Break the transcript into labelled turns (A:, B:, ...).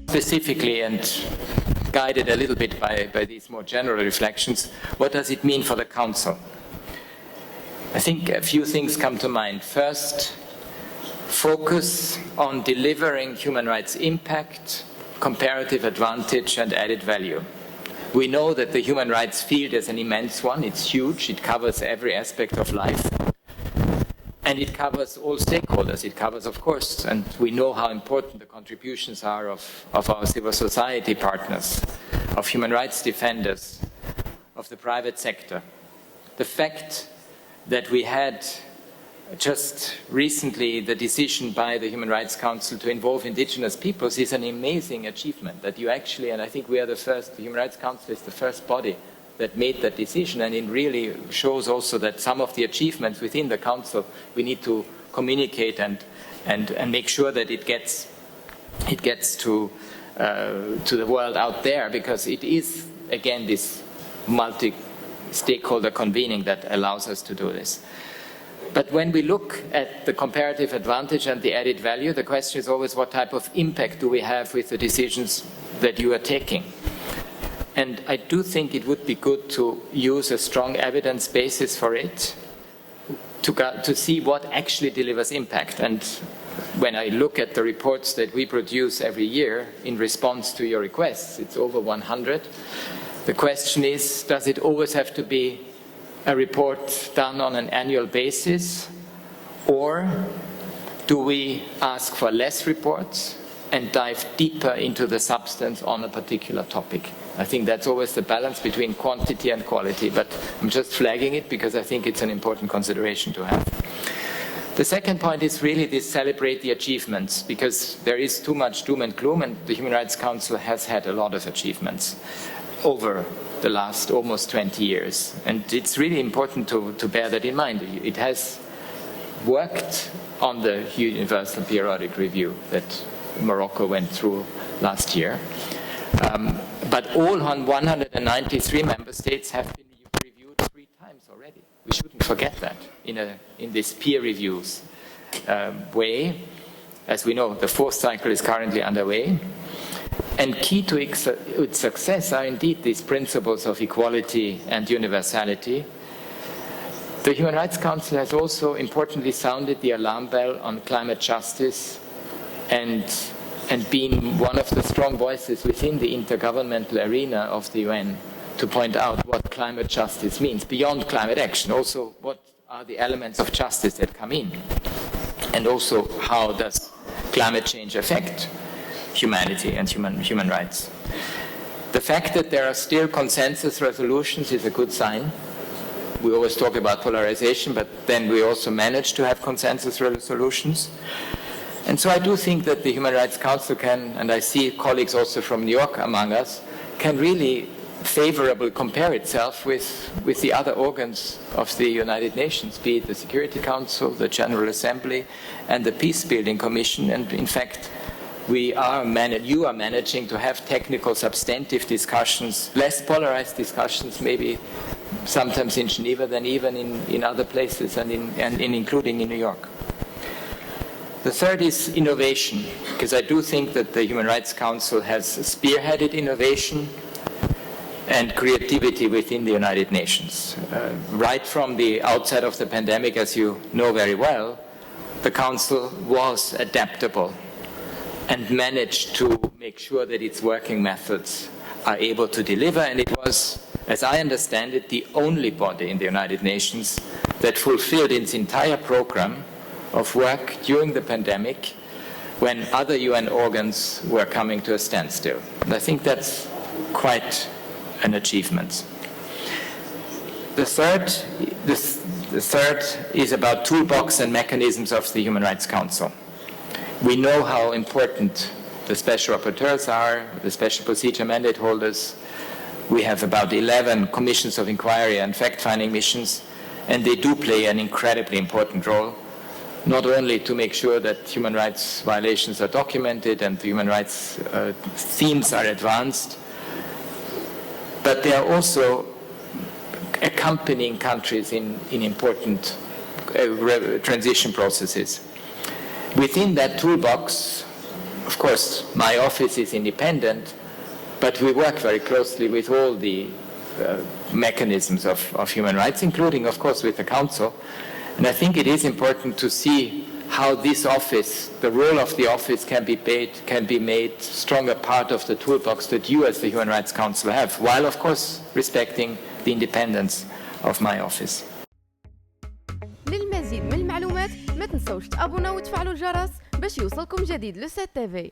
A: specifically, and guided a little bit by these more general reflections, what does it mean for the Council? I think a few things come to mind. First, focus on delivering human rights impact, comparative advantage, and added value. We know that the human rights field is an immense one. It's huge. It covers every aspect of life. And it covers all stakeholders. It covers, of course, and we know how important the contributions are of our civil society partners, of human rights defenders, of the private sector. The fact that we had just recently the decision by the Human Rights Council to involve indigenous peoples is an amazing achievement that you actually, and I think we are the first, the Human Rights Council is the first body that made that decision, and it really shows also that some of the achievements within the Council we need to communicate and make sure that it gets to the world out there, because it is again this multi-stakeholder convening that allows us to do this. But when we look at the comparative advantage and the added value, the question is always what type of impact do we have with the decisions that you are taking? And I do think it would be good to use a strong evidence basis for it, to see what actually delivers impact. And when I look at the reports that we produce every year in response to your requests, it's over 100. The question is, does it always have to be a report done on an annual basis, or do we ask for less reports and dive deeper into the substance on a particular topic? I think that's always the balance between quantity and quality, but I'm just flagging it because I think it's an important consideration to have. The second point is really this celebrate the achievements, because there is too much doom and gloom, and the Human Rights Council has had a lot of achievements over the last almost 20 years. And it's really important to bear that in mind. It has worked on the Universal Periodic Review that Morocco went through last year. But all 193 member states have been reviewed 3 times already. We shouldn't forget that in this peer reviews way. As we know, the 4th cycle is currently underway. And key to its success are indeed these principles of equality and universality. The Human Rights Council has also importantly sounded the alarm bell on climate justice and been one of the strong voices within the intergovernmental arena of the UN to point out what climate justice means, beyond climate action. Also, what are the elements of justice that come in? And also, how does climate change affect humanity and human rights? The fact that there are still consensus resolutions is a good sign. We always talk about polarization, but then we also manage to have consensus resolutions. And so I do think that the Human Rights Council can, and I see colleagues also from New York among us, can really favorably compare itself with the other organs of the United Nations, be it the Security Council, the General Assembly, and the Peacebuilding Commission. And in fact, you are managing to have technical, substantive discussions, less polarized discussions, maybe sometimes in Geneva than even in other places, and including in New York. The third is innovation, because I do think that the Human Rights Council has spearheaded innovation and creativity within the United Nations. Right from the outset of the pandemic, as you know very well, the Council was adaptable and managed to make sure that its working methods are able to deliver, and it was, as I understand it, the only body in the United Nations that fulfilled its entire program of work during the pandemic when other UN organs were coming to a standstill. And I think that's quite an achievement. The third is about toolbox and mechanisms of the Human Rights Council. We know how important the special rapporteurs are, the special procedure mandate holders. We have about 11 commissions of inquiry and fact-finding missions, and they do play an incredibly important role, not only to make sure that human rights violations are documented and the human rights themes are advanced, but they are also accompanying countries in important transition processes. Within that toolbox, of course, my office is independent, but we work very closely with all the mechanisms of human rights, including, of course, with the Council. And I think it is important to see how this office, the role of the office can be made stronger part of the toolbox that you as the Human Rights Council have, while, of course, respecting the independence of my office.
B: للمزيد من المعلومات ما تنسوش تابونا وتفعلوا الجرس باش يوصلكم جديد لو 7 TV.